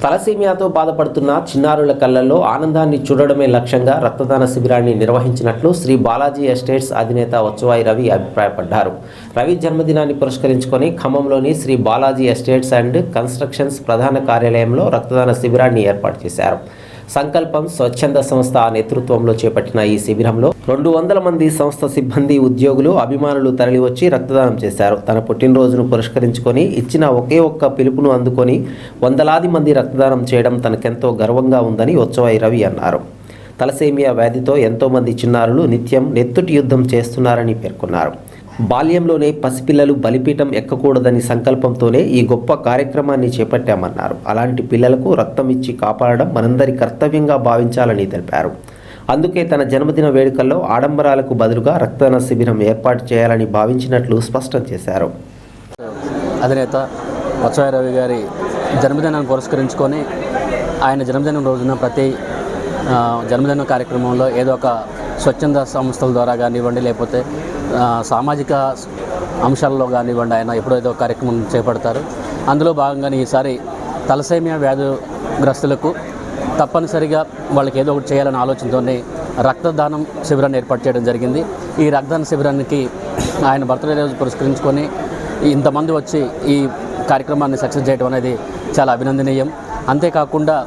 తలసీమియాతో బాధపడుతున్న చిన్నారుల కళ్ళల్లో ఆనందాన్ని చూడడమే లక్ష్యంగా రక్తదాన శిబిరాన్ని నిర్వహించినట్లు శ్రీ బాలాజీ ఎస్టేట్స్ అధినేత వచ్చవాయి రవి అభిప్రాయపడ్డారు. రవి జన్మదినాన్ని పురస్కరించుకొని ఖమ్మంలోని Shri Balaji estates and constructions ప్రధాన కార్యాలయంలో రక్తదాన శిబిరాన్ని ఏర్పాటు చేశారు. సంకల్పం స్వచ్ఛంద సంస్థ నేతృత్వంలో చేపట్టిన ఈ శిబిరంలో 200 మంది సంస్థ సిబ్బంది, ఉద్యోగులు, అభిమానులు తరలివచ్చి రక్తదానం చేశారు. తన పుట్టినరోజును పురస్కరించుకొని ఇచ్చిన ఒకే ఒక్క పిలుపును అందుకొని వందలాది మంది రక్తదానం చేయడం తనకెంతో గర్వంగా ఉందని వచ్చవాయి రవి అన్నారు. తలసేమియా వ్యాధితో ఎంతోమంది చిన్నారులు నిత్యం నెత్తుటి యుద్ధం చేస్తున్నారని పేర్కొన్నారు. బాల్యంలోనే పసిపిల్లలు బలిపీఠం ఎక్కకూడదని సంకల్పంతోనే ఈ గొప్ప కార్యక్రమాన్ని చేపట్టామన్నారు. అలాంటి పిల్లలకు రక్తం ఇచ్చి కాపాడడం మనందరి కర్తవ్యంగా భావించాలని తెలిపారు. అందుకే తన జన్మదిన వేడుకల్లో ఆడంబరాలకు బదులుగా రక్తదాన శిబిరం ఏర్పాటు చేయాలని భావించినట్లు స్పష్టం చేశారు. అధినేత వచ్చవాయి రవి గారి జన్మదినాన్ని పురస్కరించుకొని ఆయన జన్మదినం రోజున ప్రతి జన్మదిన కార్యక్రమంలో ఏదో ఒక స్వచ్ఛంద సంస్థల ద్వారా కానివ్వండి, లేకపోతే సామాజిక అంశాల్లో కానివ్వండి, ఆయన ఎప్పుడో కార్యక్రమం చేపడతారు. అందులో భాగంగానే ఈసారి తలసేమియా వ్యాధిగ్రస్తులకు తప్పనిసరిగా వాళ్ళకి ఏదో ఒకటి చేయాలనే ఆలోచనతోనే రక్తదానం శిబిరాన్ని ఏర్పాటు చేయడం జరిగింది. ఈ రక్తదాన శిబిరానికి ఆయన బర్త్డే రోజు పురస్కరించుకొని ఇంతమంది వచ్చి ఈ కార్యక్రమాన్ని సక్సెస్ చేయడం అనేది చాలా అభినందనీయం. అంతేకాకుండా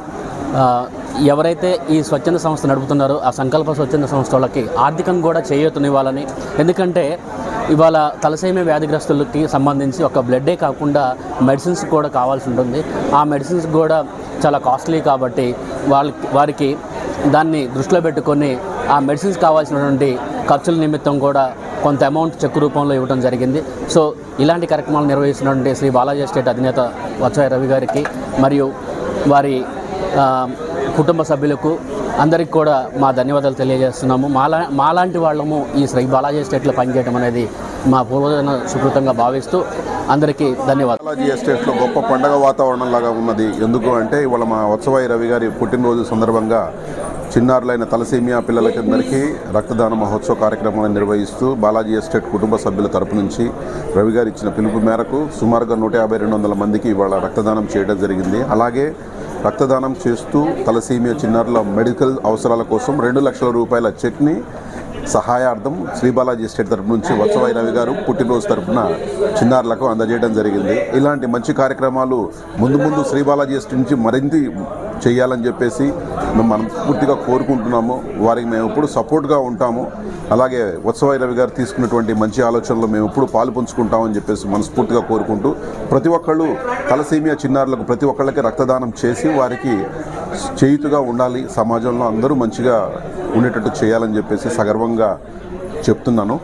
ఎవరైతే ఈ స్వచ్ఛంద సంస్థ నడుపుతున్నారో ఆ సంకల్ప స్వచ్ఛంద సంస్థ వాళ్ళకి ఆర్థికంగా కూడా చేయూతనివ్వాలని, ఎందుకంటే ఇవాళ తలసేమియా వ్యాధిగ్రస్తులకి సంబంధించి ఒక బ్లడ్డే కాకుండా మెడిసిన్స్ కూడా కావాల్సి ఉంటుంది. ఆ మెడిసిన్స్ కూడా చాలా కాస్ట్లీ కాబట్టి వారికి దాన్ని దృష్టిలో పెట్టుకొని ఆ మెడిసిన్స్ కావాల్సినటువంటి ఖర్చుల నిమిత్తం కూడా కొంత అమౌంట్ చెక్ రూపంలో ఇవ్వడం జరిగింది. సో ఇలాంటి కార్యక్రమాలు నిర్వహిస్తున్నటువంటి శ్రీ బాలాజీ ఎస్టేట్ అధినేత వచ్చవాయి రవి గారికి మరియు వారి కుటుంబ సభ్యులకు అందరికీ కూడా మా ధన్యవాదాలు తెలియజేస్తున్నాము. మాలాంటి వాళ్ళము ఈ శ్రీ బాలాజీ ఎస్టేట్లో పనిచేయడం అనేది మా పూర్వజన సుకృతంగా భావిస్తూ అందరికీ ధన్యవాదాలు. బాలాజీ ఎస్టేట్లో గొప్ప పండగ వాతావరణం లాగా ఉన్నది. ఎందుకు అంటే ఇవాళ మా వచ్చవాయి రవి గారి పుట్టినరోజు సందర్భంగా చిన్నారులైన తలసేమియా పిల్లలకందరికీ రక్తదాన మహోత్సవ కార్యక్రమాలను నిర్వహిస్తూ బాలాజీ ఎస్టేట్ కుటుంబ సభ్యుల తరపు నుంచి రవి గారు ఇచ్చిన పిలుపు మేరకు సుమారుగా 150-200 మందికి ఇవాళ రక్తదానం చేయడం జరిగింది. అలాగే రక్తదానం చేస్తూ తలసేమియా చిన్నారుల మెడికల్ అవసరాల కోసం 2 లక్షల రూపాయల చెక్ని సహాయార్థం శ్రీ బాలాజీ ఎస్టేట్ తరపు నుంచి వచ్చవాయి రవి గారు పుట్టినరోజు తరపున చిన్నారులకు అందజేయడం జరిగింది. ఇలాంటి మంచి కార్యక్రమాలు ముందు శ్రీ బాలాజీ ఎస్టేట్ నుంచి మరింత చేయాలని చెప్పేసి మేము మనస్ఫూర్తిగా కోరుకుంటున్నాము. వారికి మేము ఎప్పుడు సపోర్ట్గా ఉంటాము. అలాగే వచ్చవాయి రవి గారు తీసుకున్నటువంటి మంచి ఆలోచనలు మేము ఎప్పుడు పాలు పంచుకుంటామని చెప్పేసి మనస్ఫూర్తిగా కోరుకుంటూ ప్రతి ఒక్కళ్ళు తలసేమియా చిన్నారులకు ప్రతి ఒక్కళ్ళకి రక్తదానం చేసి వారికి చేయుతుగా ఉండాలి, సమాజంలో అందరూ మంచిగా ఉండేటట్టు చేయాలని చెప్పేసి సగర్వంగా చెప్తున్నాను.